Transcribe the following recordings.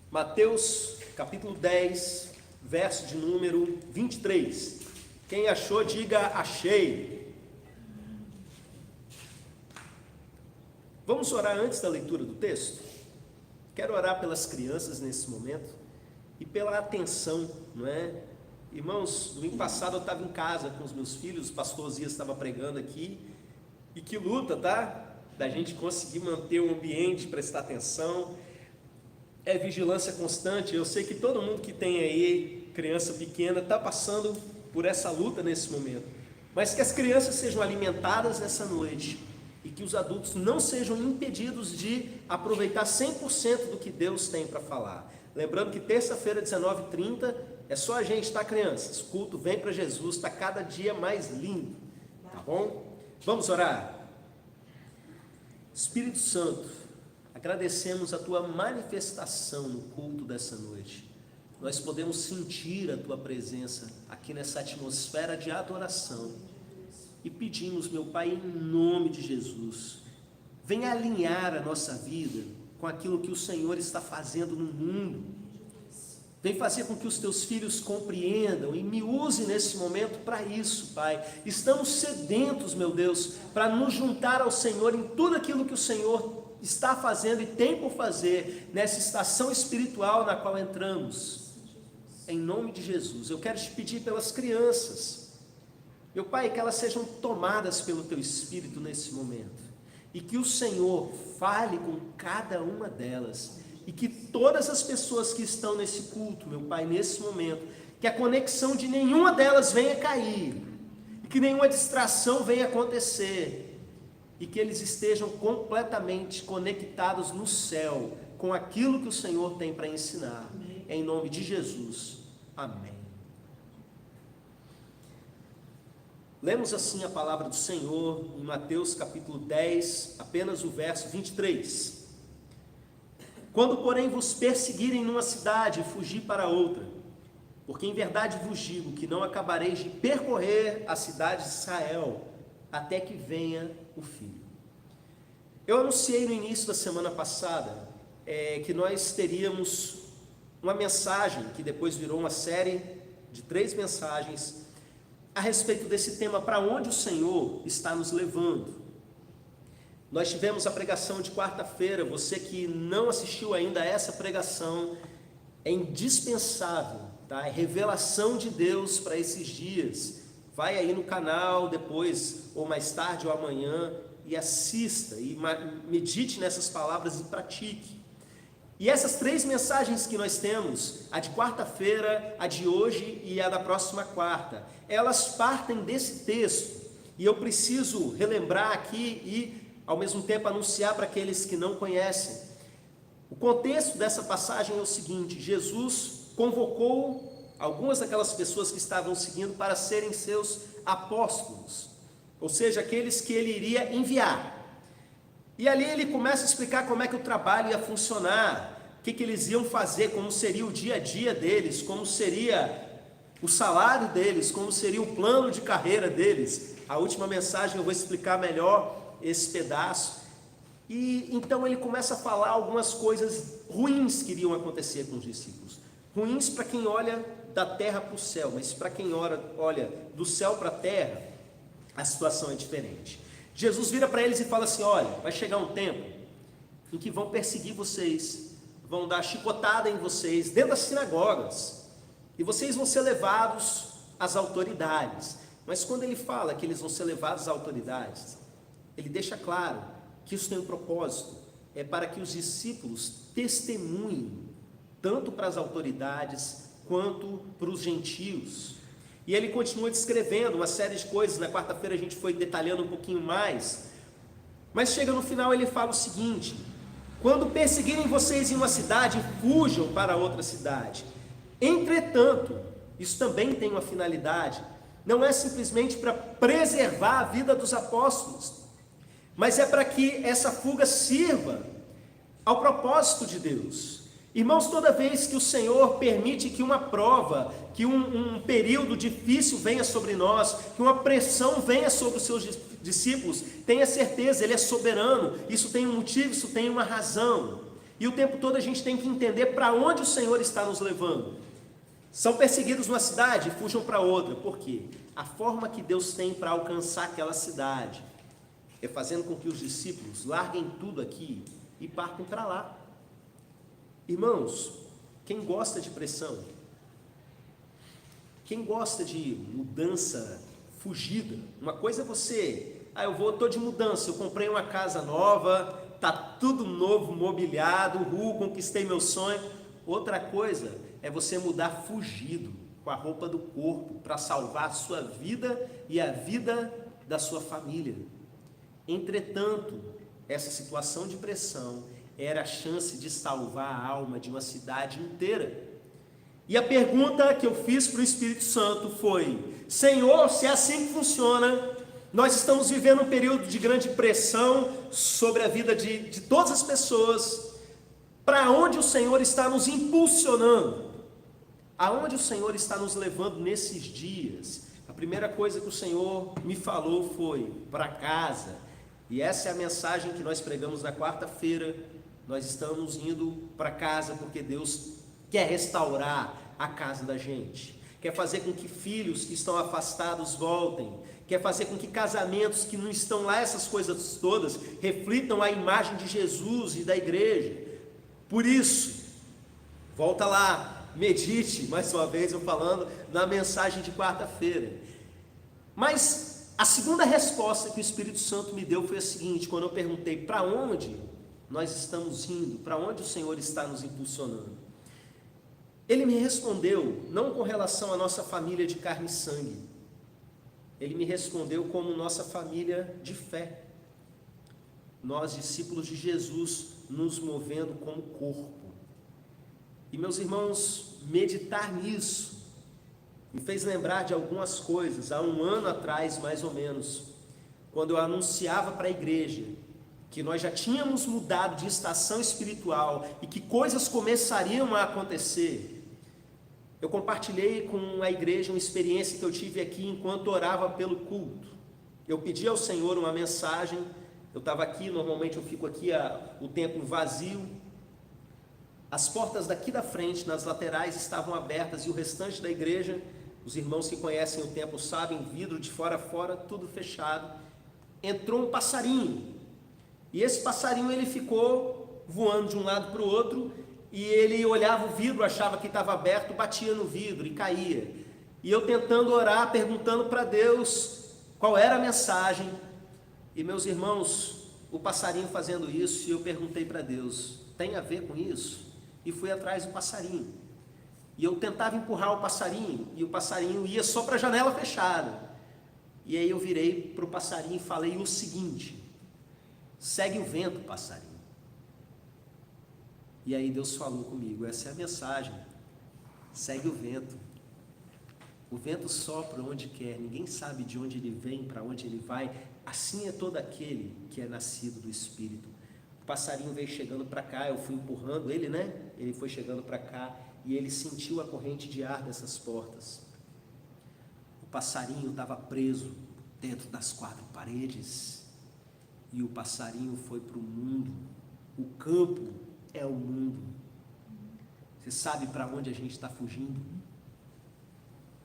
Mateus capítulo 10, verso de número 23. Quem achou, diga achei. Vamos orar antes da leitura do texto? Quero orar pelas crianças nesse momento e pela atenção, não é? Irmãos, domingo passado eu estava em casa com os meus filhos, o pastor Zias estava pregando aqui, e que luta, tá? Da gente conseguir manter o ambiente, prestar atenção, é vigilância constante. Eu sei que todo mundo que tem aí criança pequena está passando por essa luta nesse momento, mas que as crianças sejam alimentadas essa noite e que os adultos não sejam impedidos de aproveitar 100% do que Deus tem para falar. Lembrando que terça-feira, 19h30, é só a gente, tá, crianças? O culto vem para Jesus, está cada dia mais lindo, tá bom? Vamos orar? Espírito Santo, agradecemos a Tua manifestação no culto dessa noite. Nós podemos sentir a Tua presença aqui nessa atmosfera de adoração. E pedimos, meu Pai, em nome de Jesus, venha alinhar a nossa vida com aquilo que o Senhor está fazendo no mundo. Vem fazer com que os Teus filhos compreendam e me use nesse momento para isso, Pai. Estamos sedentos, meu Deus, para nos juntar ao Senhor em tudo aquilo que o Senhor está fazendo e tem por fazer nessa estação espiritual na qual entramos. Em nome de Jesus, eu quero te pedir pelas crianças, meu Pai, que elas sejam tomadas pelo Teu Espírito nesse momento, e que o Senhor fale com cada uma delas, e que todas as pessoas que estão nesse culto, meu Pai, nesse momento, que a conexão de nenhuma delas venha cair, e que nenhuma distração venha acontecer, e que eles estejam completamente conectados no céu, com aquilo que o Senhor tem para ensinar, em nome de Jesus, amém. Lemos assim a palavra do Senhor em Mateus capítulo 10, apenas o verso 23. Quando, porém, vos perseguirem numa cidade, fugi para outra, porque em verdade vos digo que não acabareis de percorrer a cidade de Israel, até que venha o Filho. Eu anunciei no início da semana passada que nós teríamos uma mensagem, que depois virou uma série de 3 mensagens, a respeito desse tema, para onde o Senhor está nos levando. Nós tivemos a pregação de quarta-feira. Você que não assistiu ainda a essa pregação, é indispensável, tá? É revelação de Deus para esses dias. Vai aí no canal depois, ou mais tarde ou amanhã, e assista, e medite nessas palavras e pratique. E essas 3 mensagens que nós temos, a de quarta-feira, a de hoje e a da próxima quarta, elas partem desse texto, e eu preciso relembrar aqui e ao mesmo tempo anunciar para aqueles que não conhecem. O contexto dessa passagem é o seguinte: Jesus convocou algumas daquelas pessoas que estavam seguindo para serem seus apóstolos, ou seja, aqueles que ele iria enviar. E ali ele começa a explicar como é que o trabalho ia funcionar, o que eles iam fazer, como seria o dia a dia deles, como seria o salário deles, como seria o plano de carreira deles. A última mensagem eu vou explicar melhor esse pedaço. E então ele começa a falar algumas coisas ruins que iriam acontecer com os discípulos. Ruins para quem olha da terra para o céu, mas para quem olha do céu para a terra, a situação é diferente. Jesus vira para eles e fala assim: olha, vai chegar um tempo em que vão perseguir vocês, vão dar chicotada em vocês dentro das sinagogas, e vocês vão ser levados às autoridades. Mas quando ele fala que eles vão ser levados às autoridades, ele deixa claro que isso tem um propósito, é para que os discípulos testemunhem, tanto para as autoridades, quanto para os gentios. E ele continua descrevendo uma série de coisas. Na quarta-feira a gente foi detalhando um pouquinho mais, mas chega no final ele fala o seguinte: quando perseguirem vocês em uma cidade, fujam para outra cidade. Entretanto, isso também tem uma finalidade, não é simplesmente para preservar a vida dos apóstolos, mas é para que essa fuga sirva ao propósito de Deus. Irmãos, toda vez que o Senhor permite que uma prova, que um período difícil venha sobre nós, que uma pressão venha sobre os seus discípulos, tenha certeza, Ele é soberano, isso tem um motivo, isso tem uma razão. E o tempo todo a gente tem que entender para onde o Senhor está nos levando. São perseguidos numa cidade, fujam para outra. Por quê? A forma que Deus tem para alcançar aquela cidade é fazendo com que os discípulos larguem tudo aqui e partam para lá. Irmãos, quem gosta de pressão? Quem gosta de mudança fugida? Uma coisa é você, estou de mudança, eu comprei uma casa nova, está tudo novo, mobiliado, conquistei meu sonho. Outra coisa é você mudar fugido, com a roupa do corpo, para salvar a sua vida e a vida da sua família. Entretanto, essa situação de pressão era a chance de salvar a alma de uma cidade inteira. E a pergunta que eu fiz para o Espírito Santo foi: Senhor, se é assim que funciona, nós estamos vivendo um período de grande pressão sobre a vida de todas as pessoas, para onde o Senhor está nos impulsionando? Aonde o Senhor está nos levando nesses dias? A primeira coisa que o Senhor me falou foi: para casa. E essa é a mensagem que nós pregamos na quarta-feira. Nós estamos indo para casa porque Deus quer restaurar a casa da gente, quer fazer com que filhos que estão afastados voltem, quer fazer com que casamentos que não estão lá, essas coisas todas, reflitam a imagem de Jesus e da igreja. Por isso, volta lá, medite, mais uma vez eu falando na mensagem de quarta-feira. Mas a segunda resposta que o Espírito Santo me deu foi a seguinte: quando eu perguntei para onde nós estamos indo, para onde o Senhor está nos impulsionando, Ele me respondeu não com relação à nossa família de carne e sangue, Ele me respondeu como nossa família de fé, nós discípulos de Jesus, nos movendo como corpo. E meus irmãos, meditar nisso me fez lembrar de algumas coisas. Há um ano atrás, mais ou menos, quando eu anunciava para a igreja que nós já tínhamos mudado de estação espiritual e que coisas começariam a acontecer, eu compartilhei com a igreja uma experiência que eu tive aqui enquanto orava pelo culto. Eu pedi ao Senhor uma mensagem. Eu estava aqui, normalmente eu fico aqui o templo vazio, as portas daqui da frente, nas laterais, estavam abertas, e o restante da igreja, os irmãos que conhecem o templo sabem, vidro de fora a fora, tudo fechado. Entrou um passarinho, e esse passarinho ele ficou voando de um lado para o outro, e ele olhava o vidro, achava que estava aberto, batia no vidro e caía. E eu tentando orar, perguntando para Deus qual era a mensagem. E meus irmãos, o passarinho fazendo isso, e eu perguntei para Deus: tem a ver com isso? E fui atrás do passarinho. E eu tentava empurrar o passarinho, e o passarinho ia só para a janela fechada. E aí eu virei para o passarinho e falei o seguinte: segue o vento, passarinho. E aí Deus falou comigo: essa é a mensagem, segue o vento. O vento sopra onde quer, ninguém sabe de onde ele vem, para onde ele vai. Assim é todo aquele que é nascido do Espírito. O passarinho veio chegando para cá, eu fui empurrando ele, Ele foi chegando para cá e ele sentiu a corrente de ar dessas portas. O passarinho estava preso dentro das quatro paredes e o passarinho foi para o mundo. O campo é o mundo. Você sabe para onde a gente está fugindo?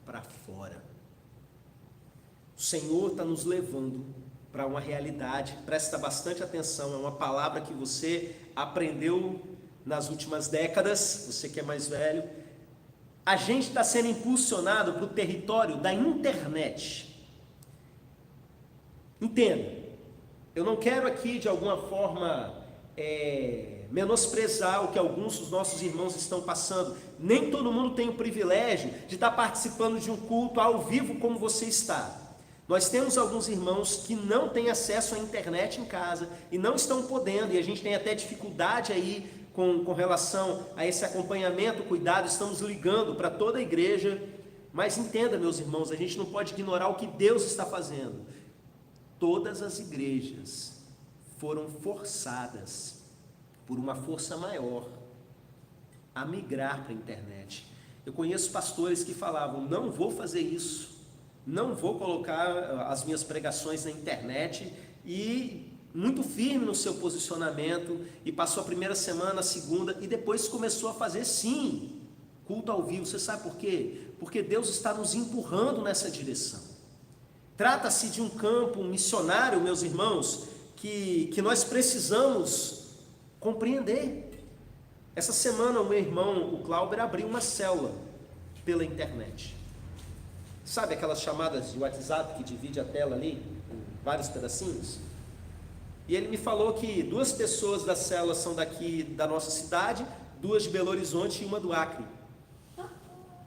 Para fora. O Senhor está nos levando para uma realidade. Presta bastante atenção, é uma palavra que você aprendeu nas últimas décadas, você que é mais velho. A gente está sendo impulsionado para o território da internet. Entenda, eu não quero aqui de alguma forma menosprezar o que alguns dos nossos irmãos estão passando. Nem todo mundo tem o privilégio de estar participando de um culto ao vivo como você está. Nós temos alguns irmãos que não têm acesso à internet em casa e não estão podendo, e a gente tem até dificuldade aí com relação a esse acompanhamento, cuidado, estamos ligando para toda a igreja. Mas entenda, meus irmãos, a gente não pode ignorar o que Deus está fazendo. Todas as igrejas foram forçadas por uma força maior a migrar para a internet. Eu conheço pastores que falavam: não vou fazer isso, não vou colocar as minhas pregações na internet, e muito firme no seu posicionamento e passou a primeira semana, a segunda, e depois começou a fazer sim, culto ao vivo. Você sabe por quê? Porque Deus está nos empurrando nessa direção. Trata-se de um campo missionário, meus irmãos, que nós precisamos compreender. Essa semana o meu irmão, o Clauber, abriu uma célula pela internet. Sabe aquelas chamadas de WhatsApp que divide a tela ali em vários pedacinhos? E ele me falou que 2 pessoas da célula são daqui da nossa cidade, 2 de Belo Horizonte e uma do Acre.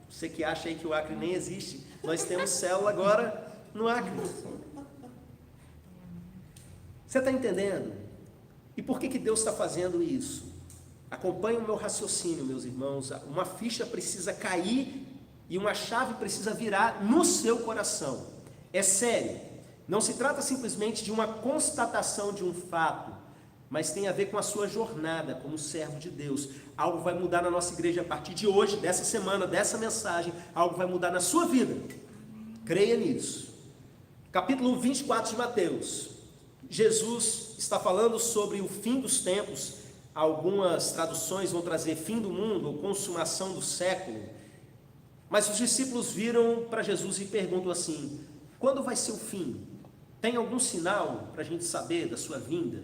Você que acha aí que o Acre nem existe, nós temos célula agora no Acre. Você está entendendo? E por que Deus está fazendo isso? Acompanhe o meu raciocínio, meus irmãos. Uma ficha precisa cair e uma chave precisa virar no seu coração. É sério. Não se trata simplesmente de uma constatação de um fato, mas tem a ver com a sua jornada como servo de Deus. Algo vai mudar na nossa igreja a partir de hoje, dessa semana, dessa mensagem. Algo vai mudar na sua vida. Creia nisso. Capítulo 24 de Mateus. Jesus está falando sobre o fim dos tempos. Algumas traduções vão trazer fim do mundo ou consumação do século. Mas os discípulos viram para Jesus e perguntam assim: quando vai ser o fim? Tem algum sinal para a gente saber da sua vinda?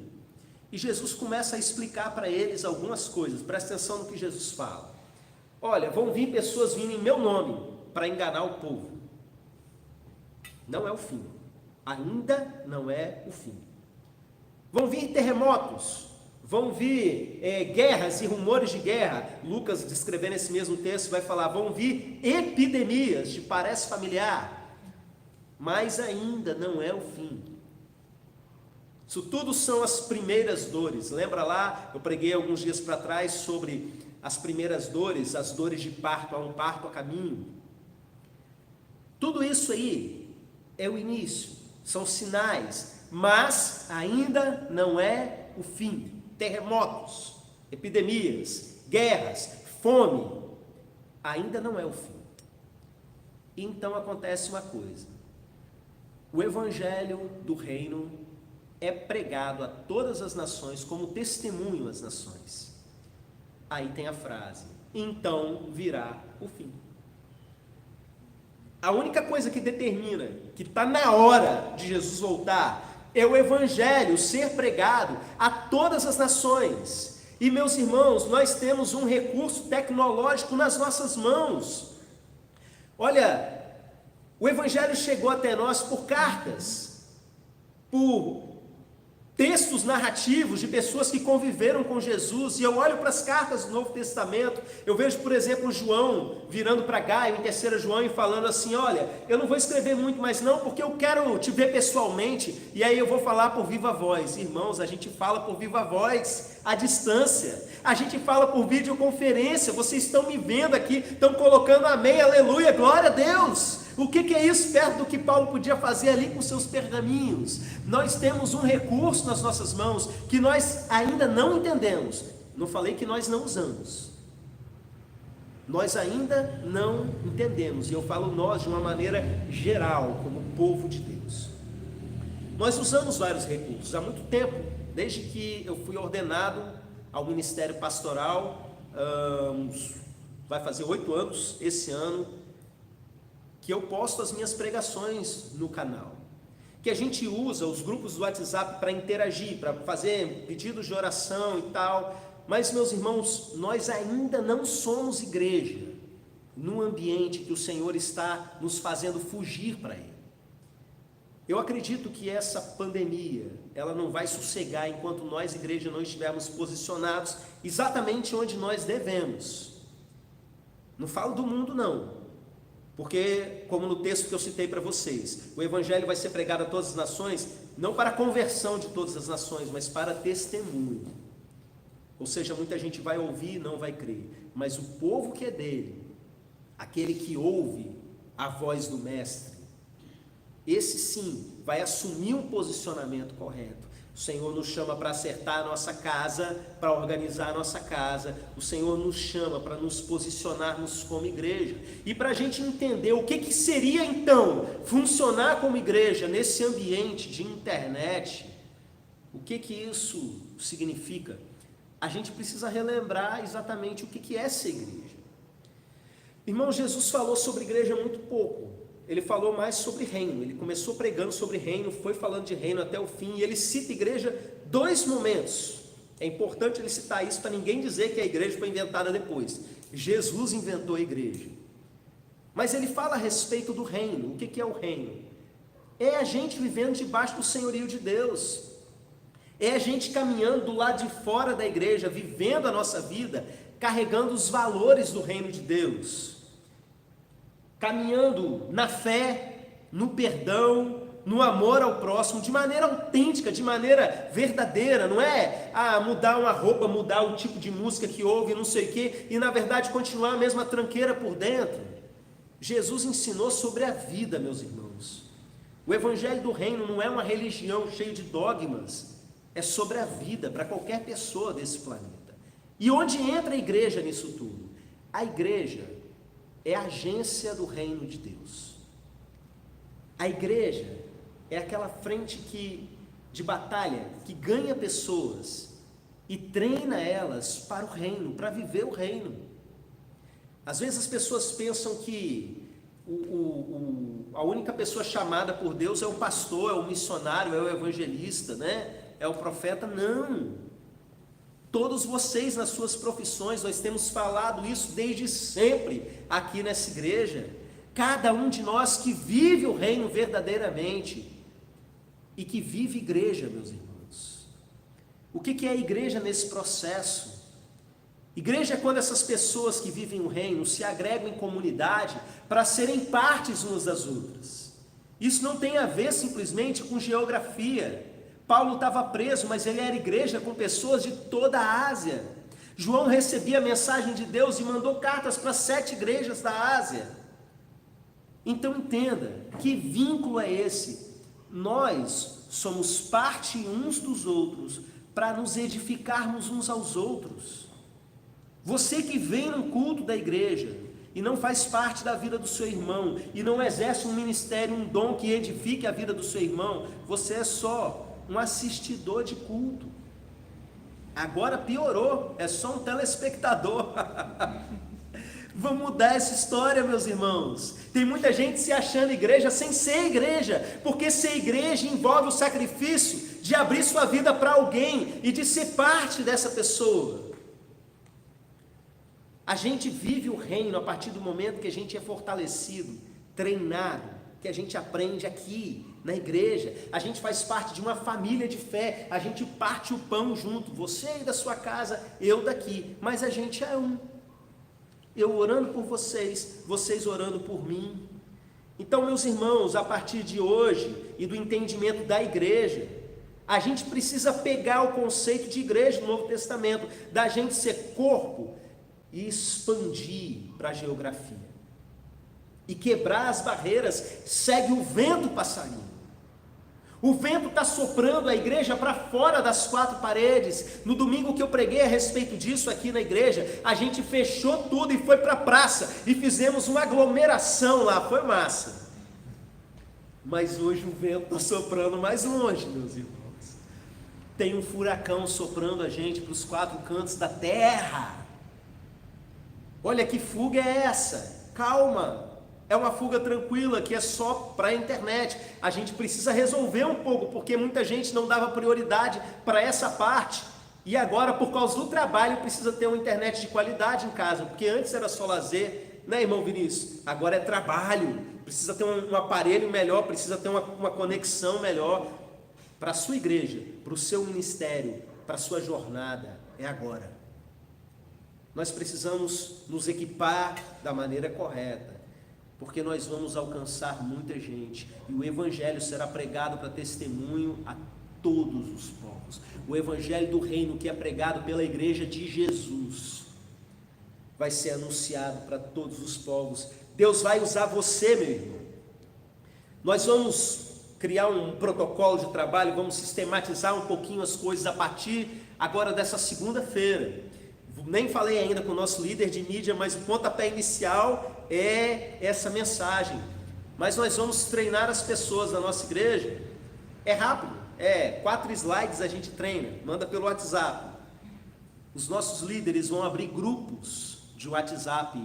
E Jesus começa a explicar para eles algumas coisas. Presta atenção no que Jesus fala. Olha, vão vir pessoas vindo em meu nome para enganar o povo. Não é o fim. Ainda não é o fim. Vão vir terremotos. Vão vir guerras e rumores de guerra. Lucas, descrevendo esse mesmo texto, vai falar: vão vir epidemias, te parece familiar? Mas ainda não é o fim. Isso tudo são as primeiras dores. Lembra lá, eu preguei alguns dias para trás sobre as primeiras dores, as dores de parto, há um parto a caminho. Tudo isso aí é o início, são sinais, mas ainda não é o fim. Terremotos, epidemias, guerras, fome, ainda não é o fim. Então acontece uma coisa: o evangelho do reino é pregado a todas as nações como testemunho às nações. Aí tem a frase: então virá o fim. A única coisa que determina que está na hora de Jesus voltar é o evangelho ser pregado a todas as nações. E meus irmãos, nós temos um recurso tecnológico nas nossas mãos. Olha, o evangelho chegou até nós por cartas, por textos narrativos de pessoas que conviveram com Jesus. E eu olho para as cartas do Novo Testamento, eu vejo, por exemplo, João virando para Gaio em 3 João e falando assim: olha, eu não vou escrever muito mais não, porque eu quero te ver pessoalmente, e aí eu vou falar por viva voz. Irmãos, a gente fala por viva voz à distância, a gente fala por videoconferência. Vocês estão me vendo aqui, estão colocando amém, aleluia, glória a Deus. O que é isso perto do que Paulo podia fazer ali com seus pergaminhos? Nós temos um recurso nas nossas mãos que nós ainda não entendemos. Não falei que nós não usamos. Nós ainda não entendemos. E eu falo nós de uma maneira geral, como povo de Deus. Nós usamos vários recursos há muito tempo, desde que eu fui ordenado ao ministério pastoral, vai fazer 8 anos esse ano, que eu posto as minhas pregações no canal, que a gente usa os grupos do WhatsApp para interagir, para fazer pedidos de oração e tal. Mas, meus irmãos, nós ainda não somos igreja num ambiente que o Senhor está nos fazendo fugir para Ele. Eu acredito que essa pandemia, ela não vai sossegar enquanto nós, igreja, não estivermos posicionados exatamente onde nós devemos. Não falo do mundo, não. Porque, como no texto que eu citei para vocês, o evangelho vai ser pregado a todas as nações, não para a conversão de todas as nações, mas para testemunho. Ou seja, muita gente vai ouvir e não vai crer, mas o povo que é dele, aquele que ouve a voz do mestre, esse sim vai assumir um posicionamento correto. O Senhor nos chama para acertar a nossa casa, para organizar a nossa casa. O Senhor nos chama para nos posicionarmos como igreja. E para a gente entender o que seria então funcionar como igreja nesse ambiente de internet, O que isso significa? A gente precisa relembrar exatamente o que é ser igreja. Irmão, Jesus falou sobre igreja muito pouco. Ele falou mais sobre reino. Ele começou pregando sobre reino, foi falando de reino até o fim, e ele cita igreja 2 momentos. É importante ele citar isso para ninguém dizer que a igreja foi inventada depois. Jesus inventou a igreja. Mas ele fala a respeito do reino. O que é o reino? É a gente vivendo debaixo do senhorio de Deus. É a gente caminhando do lado de fora da igreja, vivendo a nossa vida, carregando os valores do reino de Deus. Caminhando na fé, no perdão, no amor ao próximo, de maneira autêntica, de maneira verdadeira. Não é mudar uma roupa, mudar o tipo de música que ouve, não sei o quê, e na verdade continuar a mesma tranqueira por dentro. Jesus ensinou sobre a vida, meus irmãos. O evangelho do reino não é uma religião cheia de dogmas, é sobre a vida para qualquer pessoa desse planeta. E onde entra a igreja nisso tudo? A igreja é a agência do reino de Deus. A igreja é aquela frente de batalha que ganha pessoas e treina elas para o reino, para viver o reino. Às vezes as pessoas pensam que a única pessoa chamada por Deus é o pastor, é o missionário, é o evangelista, né? É o profeta. Não. Todos vocês nas suas profissões, nós temos falado isso desde sempre aqui nessa igreja. Cada um de nós que vive o reino verdadeiramente e que vive igreja, meus irmãos. O que é a igreja nesse processo? Igreja é quando essas pessoas que vivem o reino se agregam em comunidade para serem partes umas das outras. Isso não tem a ver simplesmente com geografia. Paulo estava preso, mas ele era igreja com pessoas de toda a Ásia. João recebia a mensagem de Deus e mandou cartas para 7 igrejas da Ásia. Então entenda, que vínculo é esse? Nós somos parte uns dos outros para nos edificarmos uns aos outros. Você que vem num culto da igreja e não faz parte da vida do seu irmão, e não exerce um ministério, um dom que edifique a vida do seu irmão, você é só um assistidor de culto. Agora piorou, é só um telespectador. Vamos mudar essa história, meus irmãos. Tem muita gente se achando igreja sem ser igreja, porque ser igreja envolve o sacrifício de abrir sua vida para alguém e de ser parte dessa pessoa. A gente vive o reino a partir do momento que a gente é fortalecido, treinado, que a gente aprende aqui na igreja. A gente faz parte de uma família de fé, a gente parte o pão junto, você aí da sua casa, eu daqui, mas a gente é um. Eu orando por vocês, vocês orando por mim. Então, meus irmãos, a partir de hoje e do entendimento da igreja, a gente precisa pegar o conceito de igreja no Novo Testamento, da gente ser corpo e expandir para a geografia e quebrar as barreiras. Segue o vento, passarinho. O vento está soprando a igreja para fora das 4 paredes. No domingo que eu preguei a respeito disso aqui na igreja, a gente fechou tudo e foi para a praça e fizemos uma aglomeração lá, foi massa. Mas hoje o vento está soprando mais longe, meus irmãos. Tem um furacão soprando a gente para os 4 cantos da terra. Olha que fuga é essa? Calma. É uma fuga tranquila, que é só para a internet. A gente precisa resolver um pouco, porque muita gente não dava prioridade para essa parte. E agora, por causa do trabalho, precisa ter uma internet de qualidade em casa, porque antes era só lazer, né, irmão Vinícius? Agora é trabalho, precisa ter um aparelho melhor, precisa ter uma conexão melhor para a sua igreja, para o seu ministério, para a sua jornada. É agora. Nós precisamos nos equipar da maneira correta, porque nós vamos alcançar muita gente, e o evangelho será pregado para testemunho a todos os povos. O evangelho do reino, que é pregado pela igreja de Jesus, vai ser anunciado para todos os povos. Deus vai usar você, meu irmão. Nós vamos criar um protocolo de trabalho, vamos sistematizar um pouquinho as coisas a partir agora dessa segunda-feira. Nem falei ainda com o nosso líder de mídia, mas o pontapé inicial é essa mensagem. Mas nós vamos treinar as pessoas da nossa igreja. É rápido, 4 slides a gente treina, manda pelo WhatsApp. Os nossos líderes vão abrir grupos de WhatsApp,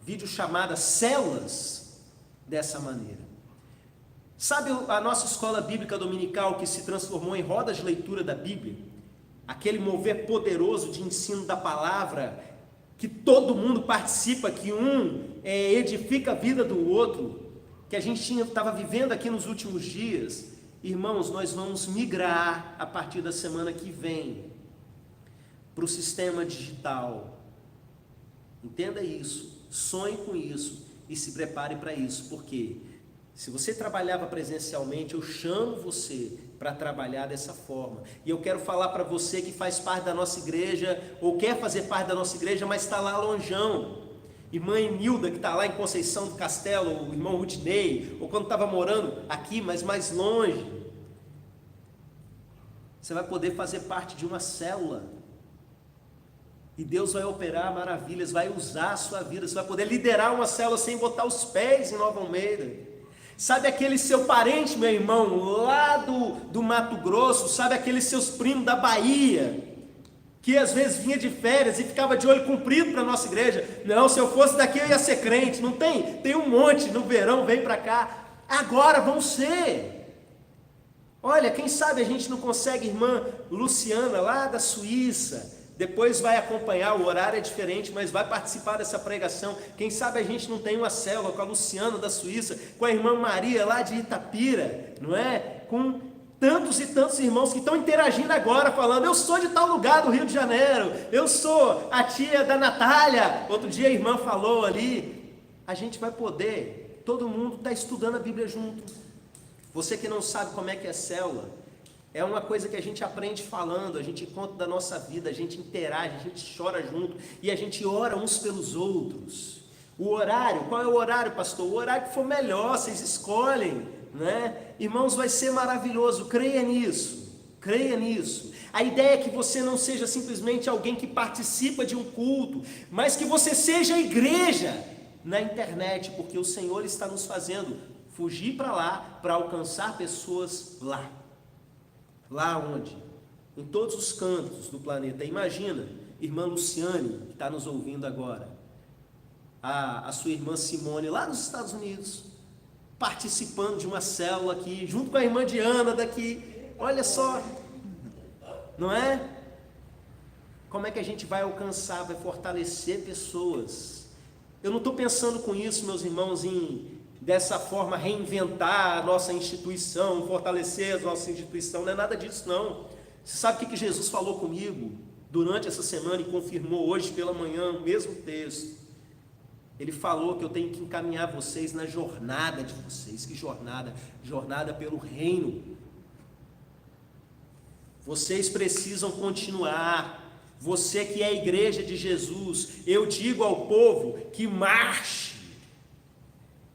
videochamadas, células, dessa maneira. Sabe a nossa escola bíblica dominical que se transformou em rodas de leitura da Bíblia? Aquele mover poderoso de ensino da palavra, que todo mundo participa, que um edifica a vida do outro, que a gente estava vivendo aqui nos últimos dias. Irmãos, nós vamos migrar a partir da semana que vem para o sistema digital. Entenda isso, sonhe com isso e se prepare para isso, porque se você trabalhava presencialmente, eu chamo você para trabalhar dessa forma. E eu quero falar para você que faz parte da nossa igreja, ou quer fazer parte da nossa igreja, mas está lá lonjão. Irmã Enilda, que está lá em Conceição do Castelo, o irmão Rudinei, ou quando estava morando aqui, mas mais longe. Você vai poder fazer parte de uma célula. E Deus vai operar maravilhas, vai usar a sua vida. Você vai poder liderar uma célula sem botar os pés em Nova Almeida. Sabe aquele seu parente, meu irmão, lá do Mato Grosso, sabe aqueles seus primos da Bahia, que às vezes vinha de férias e ficava de olho comprido para a nossa igreja. Não, se eu fosse daqui eu ia ser crente. Não tem? Tem um monte, no verão vem para cá. Agora vão ser. Olha, quem sabe a gente não consegue, irmã Luciana, lá da Suíça, depois vai acompanhar, o horário é diferente, mas vai participar dessa pregação. Quem sabe a gente não tem uma célula com a Luciana da Suíça, com a irmã Maria lá de Itapira, não é? Com tantos e tantos irmãos que estão interagindo agora, falando, eu sou de tal lugar do Rio de Janeiro, eu sou a tia da Natália. Outro dia a irmã falou ali, a gente vai poder, todo mundo está estudando a Bíblia junto. Você que não sabe como é que é célula, é uma coisa que a gente aprende falando, a gente conta da nossa vida, a gente interage, a gente chora junto e a gente ora uns pelos outros. O horário, qual é o horário, pastor? O horário que for melhor, vocês escolhem, né? Irmãos, vai ser maravilhoso, creia nisso, creia nisso. A ideia é que você não seja simplesmente alguém que participa de um culto, mas que você seja a igreja na internet, porque o Senhor está nos fazendo fugir para lá, para alcançar pessoas lá. Lá onde? Em todos os cantos do planeta. Imagina, irmã Luciane, que está nos ouvindo agora, a sua irmã Simone, lá nos Estados Unidos, participando de uma célula aqui, junto com a irmã Diana daqui. Olha só, não é? Como é que a gente vai alcançar, vai fortalecer pessoas? Eu não estou pensando com isso, meus irmãos, dessa forma reinventar a nossa instituição, fortalecer a nossa instituição, não é nada disso não. Você sabe o que Jesus falou comigo durante essa semana e confirmou hoje pela manhã, o mesmo texto? Ele falou que eu tenho que encaminhar vocês na jornada de vocês. Que jornada? Jornada pelo reino. Vocês precisam continuar. Você que é a igreja de Jesus, eu digo ao povo que marche.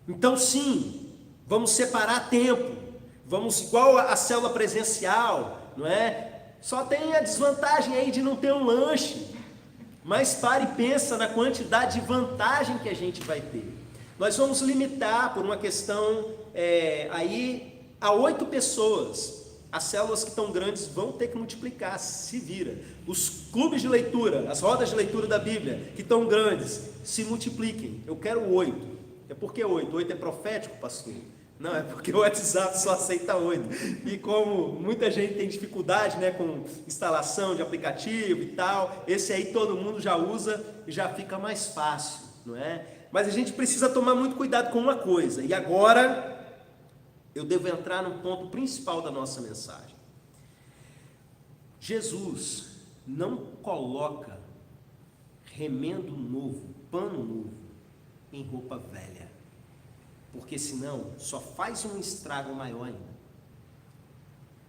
Então sim, vamos separar tempo, vamos igual a célula presencial, não é? Só tem a desvantagem aí de não ter um lanche, mas pare e pensa na quantidade de vantagem que a gente vai ter. Nós vamos limitar por uma questão aí a 8 pessoas. As células que estão grandes vão ter que multiplicar, se vira. Os clubes de leitura, as rodas de leitura da Bíblia que estão grandes, se multipliquem. Eu quero 8. É porque 8? 8 é profético, pastor? Não, é porque o WhatsApp só aceita 8. E como muita gente tem dificuldade, né, com instalação de aplicativo e tal, esse aí todo mundo já usa e já fica mais fácil, não é? Mas a gente precisa tomar muito cuidado com uma coisa. E agora eu devo entrar no ponto principal da nossa mensagem. Jesus não coloca remendo novo, pano novo em roupa velha, porque senão só faz um estrago maior ainda.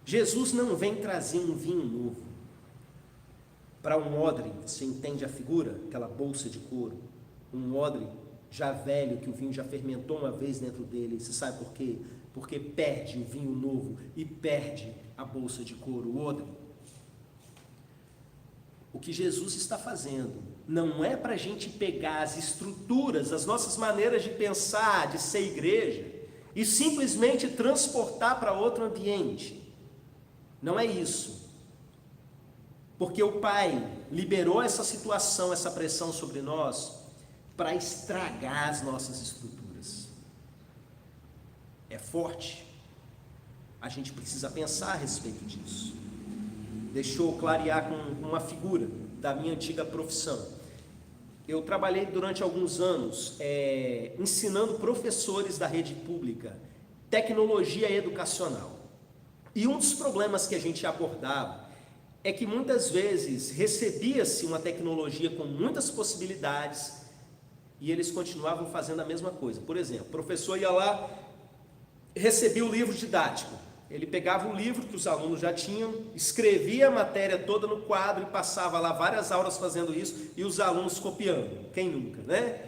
Jesus não vem trazer um vinho novo para um odre. Você entende a figura? Aquela bolsa de couro, um odre já velho, que o vinho já fermentou uma vez dentro dele. Você sabe por quê? Porque perde o vinho novo e perde a bolsa de couro, o odre. O que Jesus está fazendo não é para a gente pegar as estruturas, as nossas maneiras de pensar, de ser igreja, e simplesmente transportar para outro ambiente. Não é isso. Porque o Pai liberou essa situação, essa pressão sobre nós, para estragar as nossas estruturas. É forte. A gente precisa pensar a respeito disso. Deixa eu clarear com uma figura da minha antiga profissão. Eu trabalhei durante alguns anos ensinando professores da rede pública tecnologia educacional. E um dos problemas que a gente abordava é que muitas vezes recebia-se uma tecnologia com muitas possibilidades e eles continuavam fazendo a mesma coisa. Por exemplo, o professor ia lá, recebia o livro didático. Ele pegava o livro que os alunos já tinham, escrevia a matéria toda no quadro e passava lá várias aulas fazendo isso e os alunos copiando. Quem nunca, né?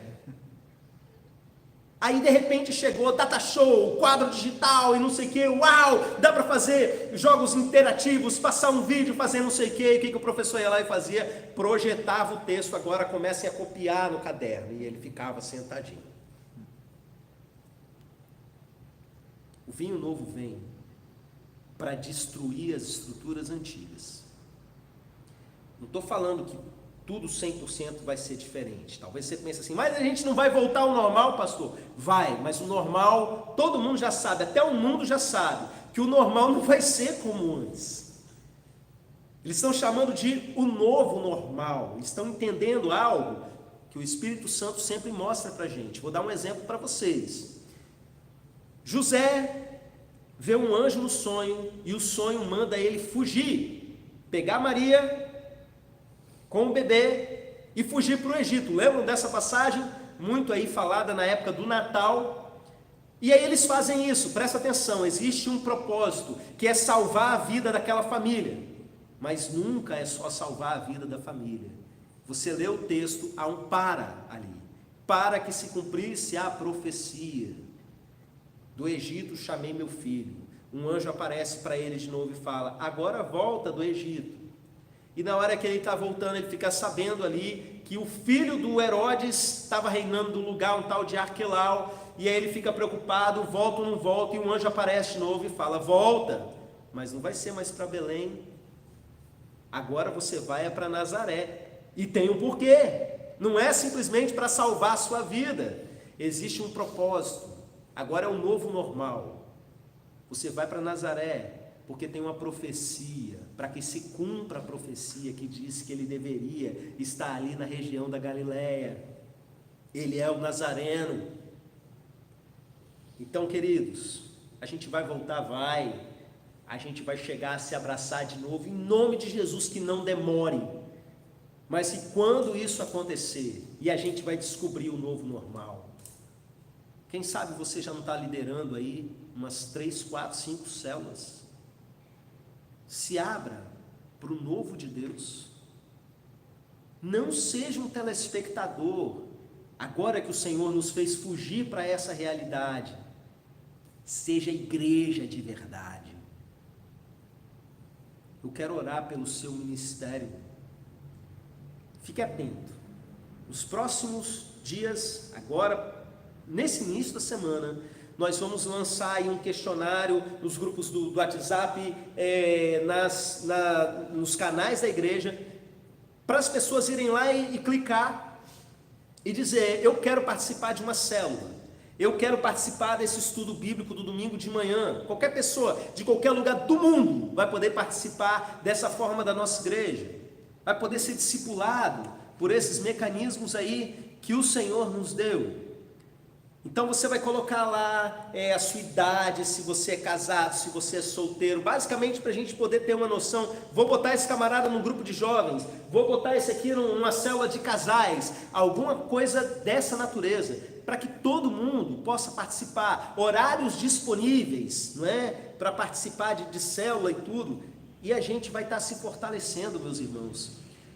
Aí de repente chegou data show, quadro digital e não sei o que, uau, dá para fazer jogos interativos, passar um vídeo, fazer não sei o que o professor ia lá e fazia? Projetava o texto, agora comecem a copiar no caderno, e ele ficava sentadinho. O vinho novo vem para destruir as estruturas antigas. Não estou falando que tudo 100% vai ser diferente. Talvez você pense assim, mas a gente não vai voltar ao normal, pastor? Vai, mas o normal, todo mundo já sabe, até o mundo já sabe, que o normal não vai ser como antes. Eles estão chamando de o novo normal, estão entendendo algo que o Espírito Santo sempre mostra para a gente. Vou dar um exemplo para vocês. José vê um anjo no sonho, e o sonho manda ele fugir, pegar Maria com o bebê e fugir para o Egito. Lembram dessa passagem? Muito aí falada na época do Natal. E aí eles fazem isso, presta atenção, existe um propósito, que é salvar a vida daquela família, mas nunca é só salvar a vida da família. Você lê o texto, há um para ali, para que se cumprisse a profecia. Do Egito chamei meu filho. Um anjo aparece para ele de novo e fala, agora volta do Egito. E na hora que ele está voltando, ele fica sabendo ali que o filho do Herodes estava reinando no lugar, um tal de Arquelau, e aí ele fica preocupado, volta ou não volta, e um anjo aparece de novo e fala, volta, mas não vai ser mais para Belém, agora você vai para Nazaré, e tem um porquê, não é simplesmente para salvar a sua vida, existe um propósito, agora é o novo normal, você vai para Nazaré, porque tem uma profecia, para que se cumpra a profecia que diz que ele deveria estar ali na região da Galileia. Ele é o Nazareno. Então, queridos, a gente vai voltar, a gente vai chegar a se abraçar de novo, em nome de Jesus, que não demore. Mas que quando isso acontecer, e a gente vai descobrir o novo normal, quem sabe você já não está liderando aí umas 3, 4, 5 células. Se abra para o novo de Deus. Não seja um telespectador, agora que o Senhor nos fez fugir para essa realidade. Seja igreja de verdade. Eu quero orar pelo seu ministério. Fique atento. Nos próximos dias, agora, nesse início da semana, nós vamos lançar aí um questionário nos grupos do WhatsApp, nos canais da igreja, para as pessoas irem lá e clicar e dizer, eu quero participar de uma célula, eu quero participar desse estudo bíblico do domingo de manhã. Qualquer pessoa, de qualquer lugar do mundo, vai poder participar dessa forma da nossa igreja, vai poder ser discipulado por esses mecanismos aí que o Senhor nos deu. Então você vai colocar lá a sua idade, se você é casado, se você é solteiro, basicamente para a gente poder ter uma noção. Vou botar esse camarada num grupo de jovens, vou botar esse aqui numa célula de casais, alguma coisa dessa natureza, para que todo mundo possa participar, horários disponíveis, não é? Para participar de célula e tudo, e a gente vai estar se fortalecendo, meus irmãos.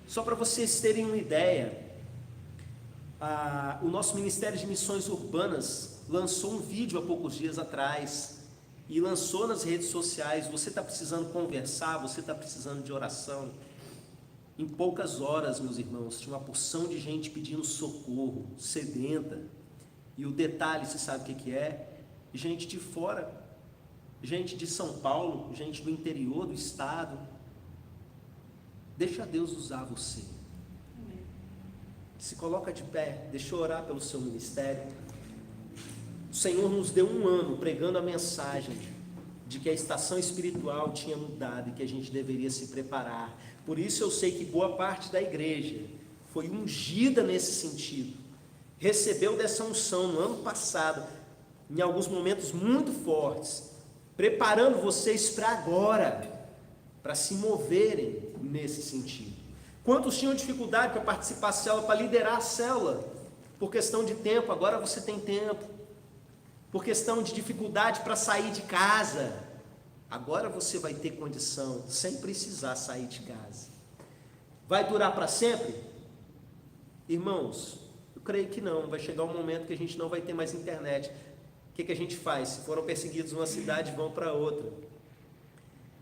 Só para vocês terem uma ideia, o nosso Ministério de Missões Urbanas lançou um vídeo há poucos dias atrás e lançou nas redes sociais. Você está precisando conversar, você está precisando de oração. Em poucas horas, meus irmãos, tinha uma porção de gente pedindo socorro, sedenta. E o detalhe, você sabe o que é? Gente de fora. gente de São Paulo, gente do interior do estado. Deixa Deus usar você. Se coloca de pé, deixa eu orar pelo seu ministério. O Senhor nos deu um ano pregando a mensagem de que a estação espiritual tinha mudado e que a gente deveria se preparar. Por isso eu sei que boa parte da igreja foi ungida nesse sentido, recebeu dessa unção no ano passado, em alguns momentos muito fortes, preparando vocês para agora, para se moverem nesse sentido. Quantos tinham dificuldade para participar da célula, para liderar a célula, por questão de tempo? Agora você tem tempo. Por questão de dificuldade para sair de casa, agora você vai ter condição, sem precisar sair de casa. Vai durar para sempre? Irmãos, eu creio que não. Vai chegar um momento que a gente não vai ter mais internet. O que a gente faz? Se foram perseguidos numa cidade, vão para outra.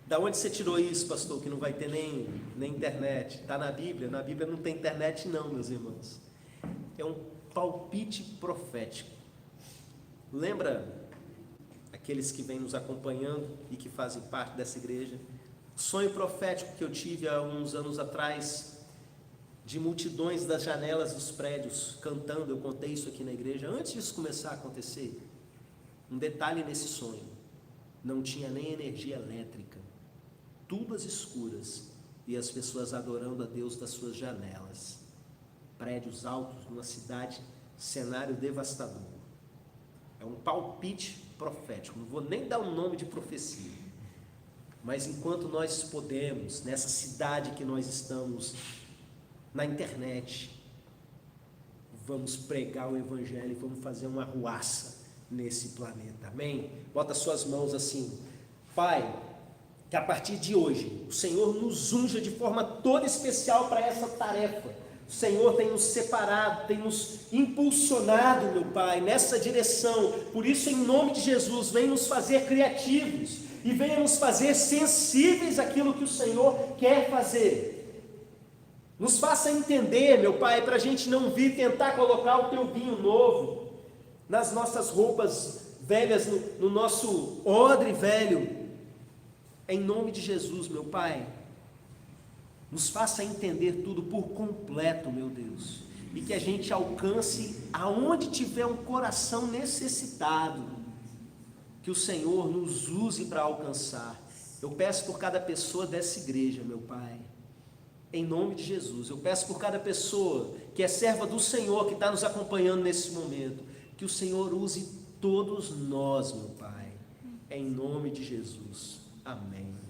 Da onde você tirou isso, pastor, que não vai ter nem internet? Está na Bíblia? Na Bíblia não tem internet não, meus irmãos. É um palpite profético. Lembra aqueles que vêm nos acompanhando e que fazem parte dessa igreja? O sonho profético que eu tive há uns anos atrás, de multidões das janelas dos prédios cantando, eu contei isso aqui na igreja, antes disso começar a acontecer. Um detalhe nesse sonho, não tinha nem energia elétrica, tudo às escuras, e as pessoas adorando a Deus das suas janelas. Prédios altos numa cidade, cenário devastador. É um palpite profético, não vou nem dar um nome de profecia, mas enquanto nós podemos, nessa cidade que nós estamos, na internet, vamos pregar o evangelho e vamos fazer uma arruaça nesse planeta, amém? Bota suas mãos assim. Pai, que a partir de hoje, o Senhor nos unja de forma toda especial para essa tarefa. O Senhor tem nos separado, tem nos impulsionado, meu Pai, nessa direção. Por isso, em nome de Jesus, vem nos fazer criativos e venha nos fazer sensíveis àquilo que o Senhor quer fazer. Nos faça entender, meu Pai, para a gente não vir tentar colocar o Teu vinho novo nas nossas roupas velhas, no nosso odre velho. Em nome de Jesus, meu Pai, nos faça entender tudo por completo, meu Deus, e que a gente alcance aonde tiver um coração necessitado, que o Senhor nos use para alcançar. Eu peço por cada pessoa dessa igreja, meu Pai, em nome de Jesus. Eu peço por cada pessoa que é serva do Senhor, que está nos acompanhando nesse momento, que o Senhor use todos nós, meu Pai, em nome de Jesus. Amém.